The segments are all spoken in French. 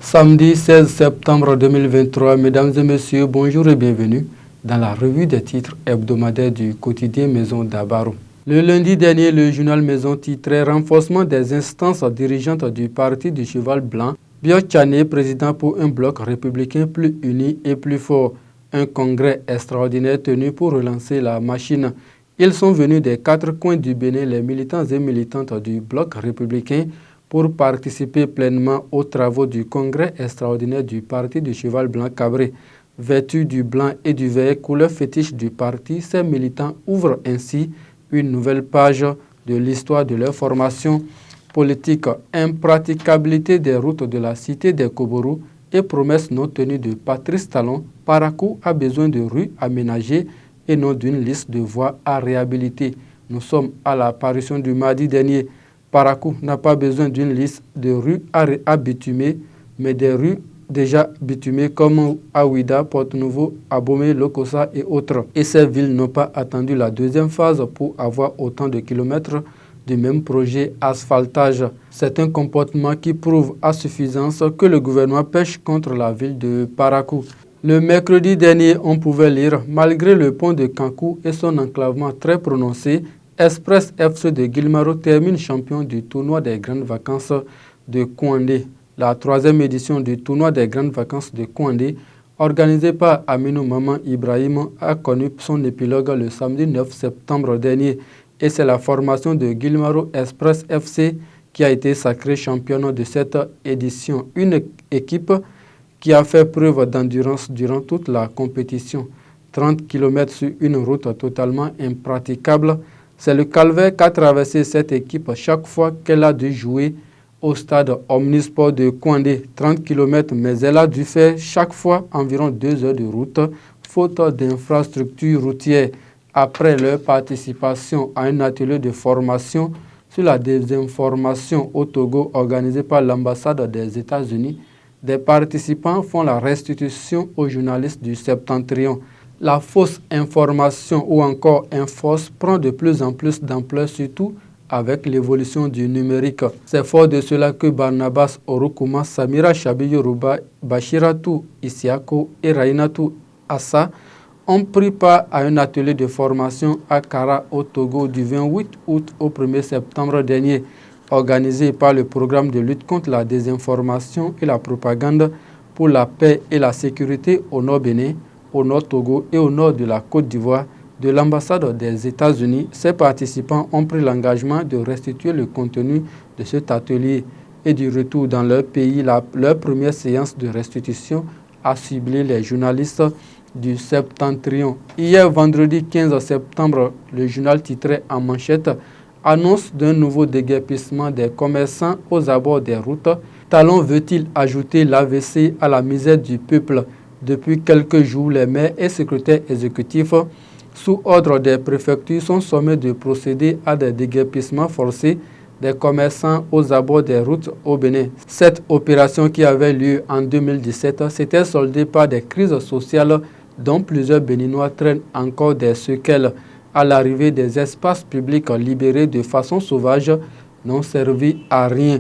Samedi 16 septembre 2023, mesdames et messieurs, bonjour et bienvenue dans la revue des titres hebdomadaires du quotidien Maison d'Abaro. Le lundi dernier, le journal Maison titrait « Renforcement des instances dirigeantes du parti du cheval blanc ». Biotchané, président pour un bloc républicain plus uni et plus fort. Un congrès extraordinaire tenu pour relancer la machine. Ils sont venus des quatre coins du Bénin, les militants et militantes du bloc républicain, pour participer pleinement aux travaux du congrès extraordinaire du parti du cheval blanc cabré. Vêtus du blanc et du vert, couleur fétiche du parti, ces militants ouvrent ainsi une nouvelle page de l'histoire de leur formation politique. Impraticabilité des routes de la cité des Koborous et promesse non tenue de Patrice Talon, Parakou a besoin de rues aménagées et non d'une liste de voies à réhabiliter. Nous sommes à la parution du mardi dernier. Parakou n'a pas besoin d'une liste de rues à bitumer, mais des rues déjà bitumées comme Aouida, Porte-Nouveau, Abomey, Lokossa et autres. Et ces villes n'ont pas attendu la deuxième phase pour avoir autant de kilomètres du même projet asphaltage. C'est un comportement qui prouve à suffisance que le gouvernement pêche contre la ville de Parakou. Le mercredi dernier, on pouvait lire « Malgré le pont de Kankou et son enclavement très prononcé, Express FC de Guilmaro termine champion du tournoi des grandes vacances de Kouandé. » La troisième édition du tournoi des grandes vacances de Kouandé, organisée par Aminou Maman Ibrahim, a connu son épilogue le samedi 9 septembre dernier. Et c'est la formation de Guilmaro Express FC qui a été sacrée championne de cette édition. Une équipe qui a fait preuve d'endurance durant toute la compétition. 30 km sur une route totalement impraticable. C'est le calvaire qu'a traversé cette équipe chaque fois qu'elle a dû jouer au stade Omnisport de Kouandé. 30 km, mais elle a dû faire chaque fois environ 2 heures de route, faute d'infrastructures routières. Après leur participation à un atelier de formation sur la désinformation au Togo organisé par l'ambassade des États-Unis, des participants font la restitution aux journalistes du Septentrion. La fausse information ou encore Infos prend de plus en plus d'ampleur, surtout avec l'évolution du numérique. C'est fort de cela que Barnabas Orokouma, Samira Chabi Yoruba, Bachiratou Isiako et Rainatou Assa ont pris part à un atelier de formation à Kara au Togo du 28 août au 1er septembre dernier, organisé par le programme de lutte contre la désinformation et la propagande pour la paix et la sécurité au Nord Bénin, au Nord Togo et au nord de la Côte d'Ivoire de l'ambassade des États-Unis. Ces participants ont pris l'engagement de restituer le contenu de cet atelier et du retour dans leur pays. Leur première séance de restitution a ciblé les journalistes du Septentrion. Hier, vendredi 15 septembre, le journal titrait en manchette « Annonce d'un nouveau déguerpissement des commerçants aux abords des routes. Talon veut-il ajouter l'AVC à la misère du peuple ?» Depuis quelques jours, les maires et secrétaires exécutifs, sous ordre des préfectures, sont sommés de procéder à des déguerpissements forcés des commerçants aux abords des routes au Bénin. Cette opération qui avait lieu en 2017 s'était soldée par des crises sociales dont plusieurs Béninois traînent encore des séquelles. À l'arrivée des espaces publics libérés de façon sauvage n'ont servi à rien.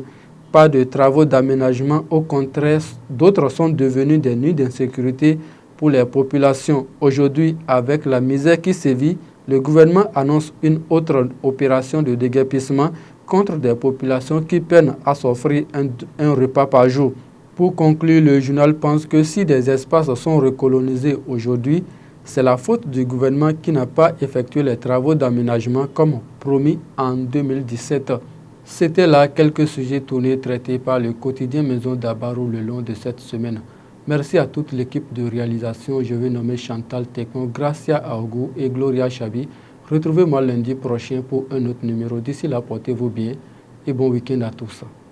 Pas de travaux d'aménagement, au contraire, d'autres sont devenus des nuits d'insécurité pour les populations. Aujourd'hui, avec la misère qui sévit, le gouvernement annonce une autre opération de déguerpissement contre des populations qui peinent à s'offrir un repas par jour. Pour conclure, le journal pense que si des espaces sont recolonisés aujourd'hui, c'est la faute du gouvernement qui n'a pas effectué les travaux d'aménagement comme promis en 2017. C'était là quelques sujets tournés traités par le quotidien Maison d'Abaro le long de cette semaine. Merci à toute l'équipe de réalisation. Je vais nommer Chantal Tekno, Gracia Aougou et Gloria Chabi. Retrouvez-moi lundi prochain pour un autre numéro. D'ici là, portez-vous bien et bon week-end à tous.